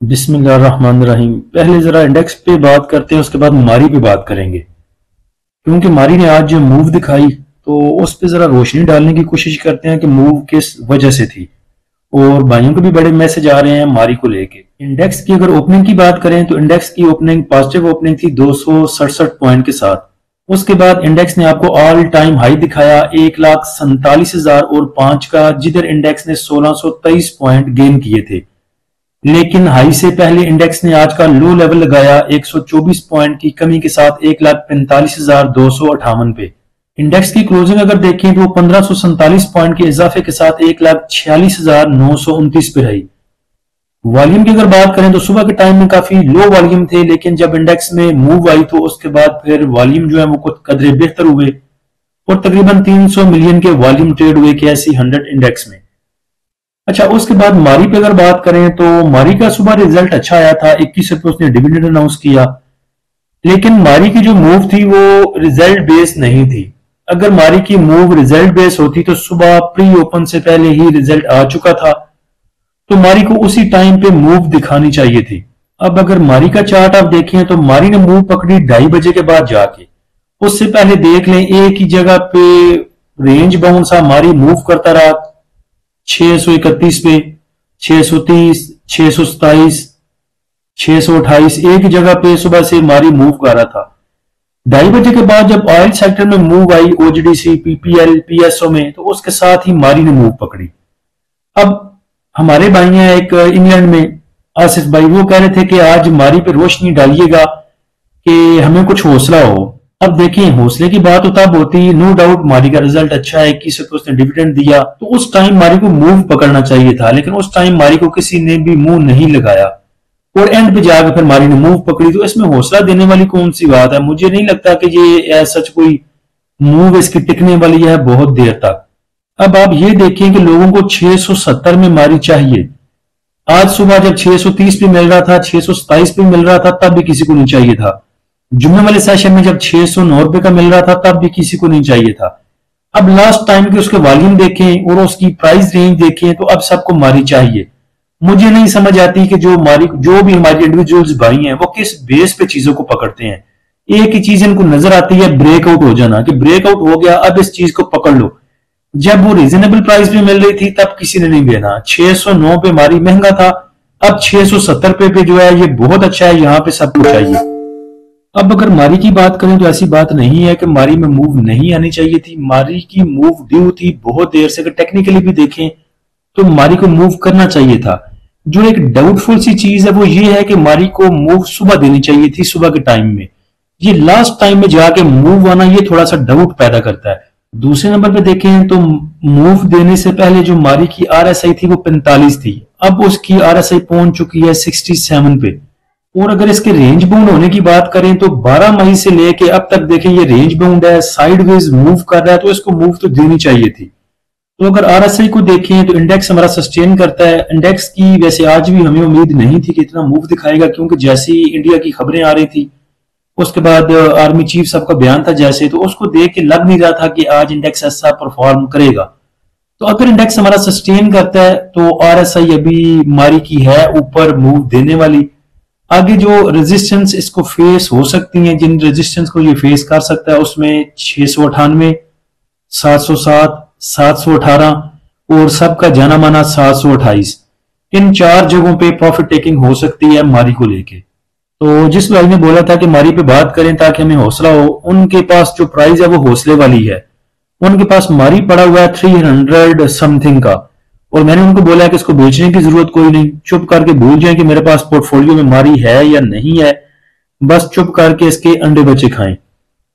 बिस्मिल्लाहिर्रहमानिर्रहीम। पहले जरा इंडेक्स पे बात करते हैं, उसके बाद मारी पे बात करेंगे। क्योंकि मारी ने आज जो मूव दिखाई तो उस पे जरा रोशनी डालने की कोशिश करते हैं कि मूव किस वजह से थी। और भाइयों को भी बड़े मैसेज आ रहे हैं मारी को लेके। इंडेक्स की अगर ओपनिंग की बात करें तो इंडेक्स की ओपनिंग पॉजिटिव ओपनिंग थी 267 पॉइंट के साथ। उसके बाद इंडेक्स ने आपको ऑल टाइम हाई दिखाया 1,47,005 का, जिधर इंडेक्स ने 1623 पॉइंट गेन किए थे। लेकिन हाई से पहले इंडेक्स ने आज का लो लेवल लगाया 124 पॉइंट की कमी के साथ 1,45,258 पे। इंडेक्स की क्लोजिंग अगर देखें तो 1547 पॉइंट के इजाफे के साथ 1,46,929 पे रही। वॉल्यूम की अगर बात करें तो सुबह के टाइम में काफी लो वॉल्यूम थे, लेकिन जब इंडेक्स में मूव आई तो उसके बाद फिर वॉल्यूम जो है वो कुछ कदरे बेहतर हुए और तकरीबन 300 मिलियन के वॉल्यूम ट्रेड हुए KSE 100 इंडेक्स में। अच्छा, उसके बाद मारी पे अगर बात करें तो मारी का सुबह रिजल्ट अच्छा आया था, 21 रुपए उसने डिविडेंड अनाउंस किया। लेकिन मारी की जो मूव थी वो रिजल्ट बेस्ड नहीं थी। अगर मारी की मूव रिजल्ट बेस्ड होती तो सुबह प्री ओपन से पहले ही रिजल्ट आ चुका था, तो मारी को उसी टाइम पे मूव दिखानी चाहिए थी। अब अगर मारी का चार्ट आप देखें तो मारी ने मूव पकड़ी 2:30 बजे के बाद जाके। उससे पहले देख लें एक ही जगह पे रेंज बाउंड सा मारी मूव करता रहा 631 पे, 630, 627, 628, एक जगह पे सुबह से मारी मूव कर रहा था। 2:30 बजे के बाद जब ऑयल सेक्टर में move I OGDC, PPL, PSO में, तो उसके साथ ही मारी ने मूव पकड़ी। अब हमारे भाई हैं एक इंग्लैंड में, आसिफ भाई, वो कह रहे थे कि आज मारी पे रोशनी डालिएगा कि हमें कुछ हौसला हो। अब देखिए, हौसले की बात तो तब होती, नो डाउट मारी का रिजल्ट अच्छा है, 21 रुपए उसने डिविडेंड दिया, तो उस टाइम मारी को मूव पकड़ना चाहिए था। लेकिन उस टाइम मारी को किसी ने भी मुंह नहीं लगाया और एंड पे जाकर फिर मारी ने मूव पकड़ी। तो इसमें हौसला देने वाली कौन सी बात है? मुझे नहीं लगता कि ये सच कोई मूव इसकी टिकने वाली है बहुत देर तक। अब आप ये देखें कि लोगों को 670 में मारी चाहिए। आज सुबह जब 630 पे मिल रहा था, 627 पे मिल रहा था, तब भी किसी को नहीं चाहिए था। जुम्मे वाले सेशन में जब 609 रुपए का मिल रहा था, तब भी किसी को नहीं चाहिए था। अब लास्ट टाइम के उसके वॉल्यूम देखें और उसकी प्राइस रेंज देखें तो अब सबको मारी चाहिए। मुझे नहीं समझ आती कि जो भी हमारे इंडिविजुअल्स भाई हैं वो किस बेस पे चीजों को पकड़ते हैं। एक ही चीज इनको नजर आती है, ब्रेकआउट हो जाना, कि ब्रेकआउट हो गया अब इस चीज को पकड़ लो। जब वो रीजनेबल प्राइस पे मिल रही थी तब किसी ने नहीं लेना। 609 पे मारी महंगा था, अब 670 पे जो है ये बहुत अच्छा है, यहाँ पे सबको चाहिए। अब अगर मारी की बात करें तो ऐसी बात नहीं है कि मारी में मूव नहीं आनी चाहिए थी। मारी की मूव ड्यू थी बहुत देर से। अगर टेक्निकली भी देखें तो मारी को मूव करना चाहिए था। जो एक डाउटफुल सी चीज है वो ये है कि मारी को मूव सुबह देनी चाहिए थी, सुबह के टाइम में। ये लास्ट टाइम में जाके मूव आना ये थोड़ा सा डाउट पैदा करता है। दूसरे नंबर पे देखें तो मूव देने से पहले जो मारी की RSI थी वो 45 थी, अब उसकी RSI पहुंच चुकी है 67 पे। और अगर इसके रेंज बाउंड होने की बात करें तो 12 मई से लेके अब तक देखें ये रेंज बाउंड है, साइडवेज मूव कर रहा है, तो इसको मूव तो देनी चाहिए थी। तो अगर RSI को देखें तो इंडेक्स हमारा सस्टेन करता है। इंडेक्स की वैसे आज भी हमें उम्मीद नहीं थी कि इतना मूव दिखाएगा, क्योंकि जैसी इंडिया की खबरें आ रही थी, उसके बाद आर्मी चीफ साहब का बयान था जैसे, तो उसको देख के लग नहीं रहा था कि आज इंडेक्स ऐसा परफॉर्म करेगा। तो अगर इंडेक्स हमारा सस्टेन करता है तो RSI अभी मारी की है ऊपर मूव देने वाली। आगे जो रेजिस्टेंस इसको फेस हो सकती हैं, जिन रेजिस्टेंस को ये फेस कर सकता है, उसमें 698, 707, 718 और सबका जाना माना 728, इन 4 जगहों पे प्रॉफिट टेकिंग हो सकती है मारी को लेके। तो जिस भाई ने बोला था कि मारी पे बात करें ताकि हमें हौसला हो, उनके पास जो प्राइस है वो हौसले वाली है। उनके पास मारी पड़ा हुआ है 300 समथिंग का, और मैंने उनको बोला है कि इसको बेचने की जरूरत कोई नहीं, चुप करके भूल जाए कि मेरे पास पोर्टफोलियो में मारी है या नहीं है, बस चुप करके इसके अंडे बच्चे खाएं।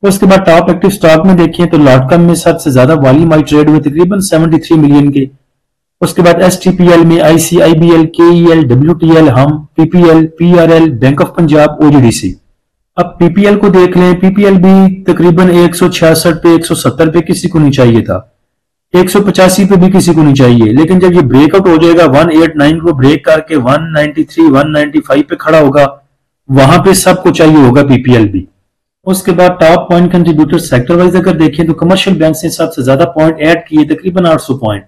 उसके बाद टॉप एक्टिव स्टॉक में देखें तो लॉटकम में सबसे ज्यादा वॉल्यूम आई ट्रेड हुए तकरीबन 73 मिलियन के। उसके बाद STPL में ICIBL, KEL, WTL, हम, PPL, PRL, bank of Punjab, OGDC। अब PPL को देख लें, PPL भी तकरीबन 166 पे, 170 पे किसी को नहीं चाहिए था, 185 पे भी किसी को नहीं चाहिए। लेकिन जब ये ब्रेकआउट हो जाएगा 189 को ब्रेक करके 193, 195 पे खड़ा होगा, वहां पे सबको चाहिए होगा PPL भी। उसके बाद top point contributor sector wise अगर देखें तो कमर्शियल बैंक ने सबसे ज्यादा पॉइंट ऐड किए, तकरीबन 800 पॉइंट।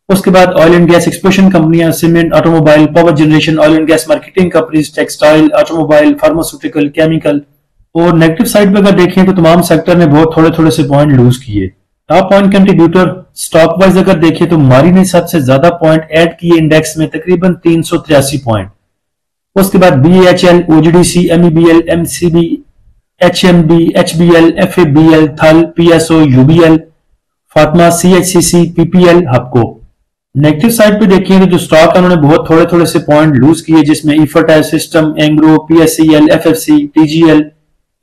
उसके बाद ऑयल एंड गैस एक्सप्लोरेशन कंपनियां, cement, automobile, power generation, oil and gas marketing companies, textile, automobile, pharmaceutical, chemical. और नेगेटिव साइड पे अगर देखें तो तमाम सेक्टर ने बहुत थोड़े थोड़े से पॉइंट लूज किए। Top point contributor stock wise अगर देखें तो मारी ने सबसे ज्यादा पॉइंट ऐड किए इंडेक्स में, तकरीबन 383 पॉइंट। उसके बाद BHL, OGDC, MEBL, MCB, HMB, HBL, FABL, थल, PSO, UBL, Fatima, CHCC, PPL, हबको। Negative side पे देखिए तो जो स्टॉक है उन्होंने बहुत थोड़े थोड़े से पॉइंट लूज किए, जिसमें इफर्टाइल सिस्टम, Engro, PSCL, FFC, TGL,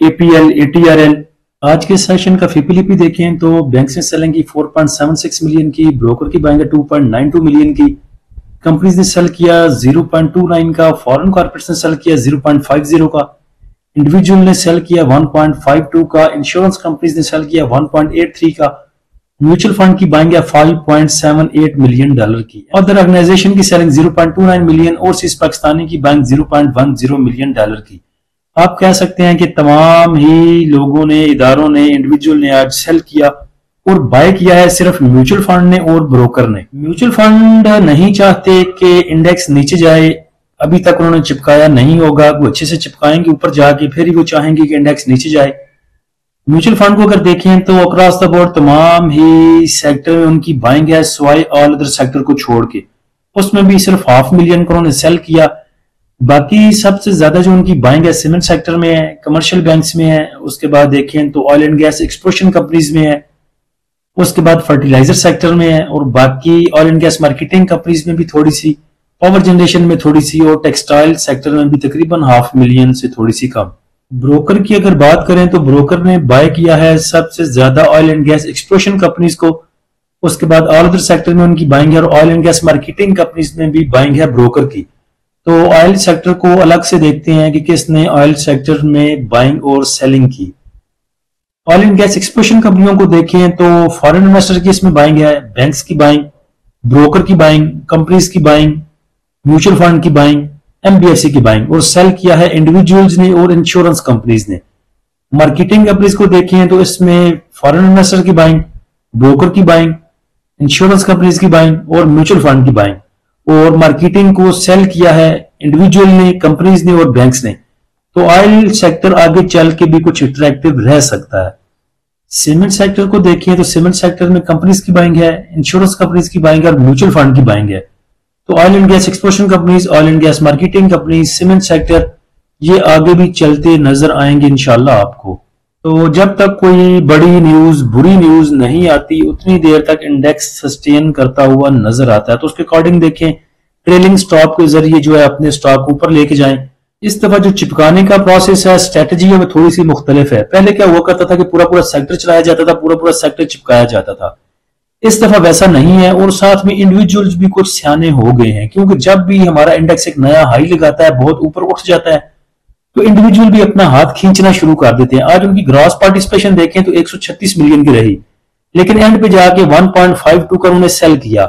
APL, ATRL। आज के सेशन का FIPLP देखें तो बैंक ने सेलिंग की 4.76 मिलियन की, ब्रोकर की बाइंग 2.92 मिलियन की, कंपनीज ने सेल किया 0.29 का, फॉरेन कॉर्पोरेट्स ने सेल किया 0.50 का, इंडिविजुअल ने सेल किया 1.52 का, इंश्योरेंस कंपनीज ने सेल किया 1.83 का, म्यूचुअल फंड की बाइंग है 5.78 मिलियन डॉलर की, अदर ऑर्गेनाइजेशन की सेलिंग 0.29 मिलियन, ओवरसीज पाकिस्तानी की बाइंग 0.10 मिलियन डॉलर की। आप कह सकते हैं कि तमाम ही लोगों ने, इदारों ने, इंडिविजुअल ने आज सेल किया और बाय किया है सिर्फ म्यूचुअल फंड ने और ब्रोकर ने। म्यूचुअल फंड नहीं चाहते कि इंडेक्स नीचे जाए, अभी तक उन्होंने चिपकाया नहीं होगा, वो अच्छे से चिपकाएंगे ऊपर जाके, फिर ही वो चाहेंगे कि इंडेक्स नीचे जाए। म्यूचुअल फंड को अगर देखें तो अक्रॉस द बोर्ड तमाम ही सेक्टर में उनकी बाइंग है, स्वाई ऑल अदर सेक्टर को छोड़ के। उसमें भी सिर्फ 500,000 को उन्होंने सेल किया। बाकी सबसे ज्यादा जो उनकी बाइंग है सीमेंट सेक्टर में है, कमर्शियल बैंक्स में है, उसके बाद देखें तो oil and gas exploration companies में है, उसके बाद फर्टिलाइजर सेक्टर में है, और बाकी oil and gas marketing companies में भी थोड़ी सी, पावर जनरेशन में थोड़ी सी, और टेक्सटाइल सेक्टर में भी तकरीबन 500,000 से थोड़ी सी कम। ब्रोकर की अगर बात करें तो ब्रोकर ने बाय किया है सबसे ज्यादा oil and gas exploration companies को, उसके बाद ऑल अदर सेक्टर में उनकी बाइंग है, और oil and gas marketing companies में भी बाइंग है ब्रोकर की। तो ऑयल सेक्टर को अलग से देखते हैं कि किसने ऑयल सेक्टर में बाइंग और सेलिंग की। ऑयल एंड गैस एक्सप्लोरेशन कंपनियों को देखें तो फॉरेन इन्वेस्टर की इसमें बाइंग है, बैंक्स की बाइंग, ब्रोकर की बाइंग, कंपनीज की बाइंग, म्यूचुअल फंड की बाइंग, MBFC की बाइंग, और सेल किया है इंडिविजुअल्स ने और इंश्योरेंस कंपनीज ने। मार्केटिंग कंपनीज को देखें तो इसमें फॉरेन इन्वेस्टर की बाइंग, ब्रोकर की बाइंग, इंश्योरेंस कंपनीज की बाइंग और म्यूचुअल फंड की बाइंग। और मार्केटिंग को सेल किया है इंडिविजुअल ने, कंपनीज ने और बैंक्स ने। तो ऑयल सेक्टर आगे चल के भी कुछ अट्रैक्टिव रह सकता है। सीमेंट सेक्टर को देखें तो सीमेंट सेक्टर में कंपनीज की बाइंग है, इंश्योरेंस कंपनीज की बाइंग है और म्यूचुअल फंड की बाइंग है। तो oil and gas exploration companies, oil and gas marketing companies, cement sector, ये आगे भी चलते नजर आएंगे इंशाल्लाह आपको। तो जब तक कोई बड़ी न्यूज, बुरी न्यूज नहीं आती उतनी देर तक इंडेक्स सस्टेन करता हुआ नजर आता है। तो उसके अकॉर्डिंग देखें, ट्रेलिंग स्टॉप के जरिए जो है अपने स्टॉक ऊपर लेके जाएं। इस दफा जो चिपकाने का प्रोसेस है, स्ट्रेटजी है, वो थोड़ी सी मुख्तलिफ है। पहले क्या हुआ करता था कि पूरा पूरा सेक्टर चलाया जाता था, पूरा पूरा सेक्टर चिपकाया जाता था। इस दफा वैसा नहीं है, और साथ में इंडिविजुअल्स भी कुछ सियाने हो गए हैं, क्योंकि जब भी हमारा इंडेक्स एक नया हाई लगाता है, बहुत ऊपर उठ जाता है, तो इंडिविजुअल भी अपना हाथ खींचना शुरू कर देते हैं। आज उनकी ग्रॉस पार्टिसिपेशन देखें तो 136 मिलियन की रही, लेकिन एंड पे जाके 1.52 का उन्होंने सेल किया।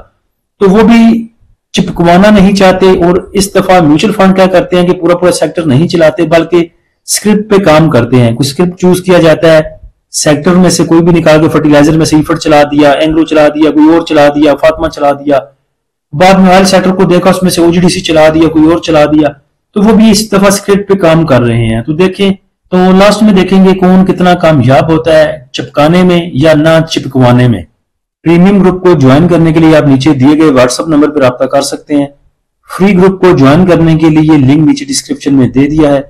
तो वो भी चिपकवाना नहीं चाहते, और इस दफा म्यूचुअल फंड क्या करते हैं कि पूरा पूरा सेक्टर नहीं चलाते, बल्कि स्क्रिप्ट पे काम करते हैं। कुछ स्क्रिप्ट चूज किया जाता है, सेक्टर में से कोई भी निकाल के, फर्टिलाइजर में से ईफर्ट चला दिया, एंग्रो चला दिया, कोई और चला दिया, फातिमा चला दिया, बाद में ऑयल सेक्टर को देखा उसमें से OGDC चला दिया, कोई और चला दिया। तो वो भी इस दफा स्क्रिप्ट पे काम कर रहे हैं। तो देखें, तो लास्ट में देखेंगे कौन कितना कामयाब होता है चिपकाने में या ना चिपकवाने में। प्रीमियम ग्रुप को ज्वाइन करने के लिए आप नीचे दिए गए व्हाट्सएप नंबर पर रब्ता कर सकते हैं। फ्री ग्रुप को ज्वाइन करने के लिए लिंक नीचे डिस्क्रिप्शन में दे दिया है।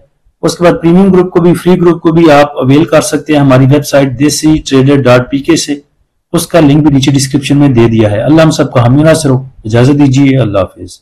उसके बाद प्रीमियम ग्रुप को भी, फ्री ग्रुप को भी आप अवेल कर सकते हैं हमारी वेबसाइट desitrader.pk से। उसका लिंक भी नीचे डिस्क्रिप्शन में दे दिया है। अल्लाह हम सबका हामी नासिर हो। इजाजत दीजिए, अल्लाह हाफिज।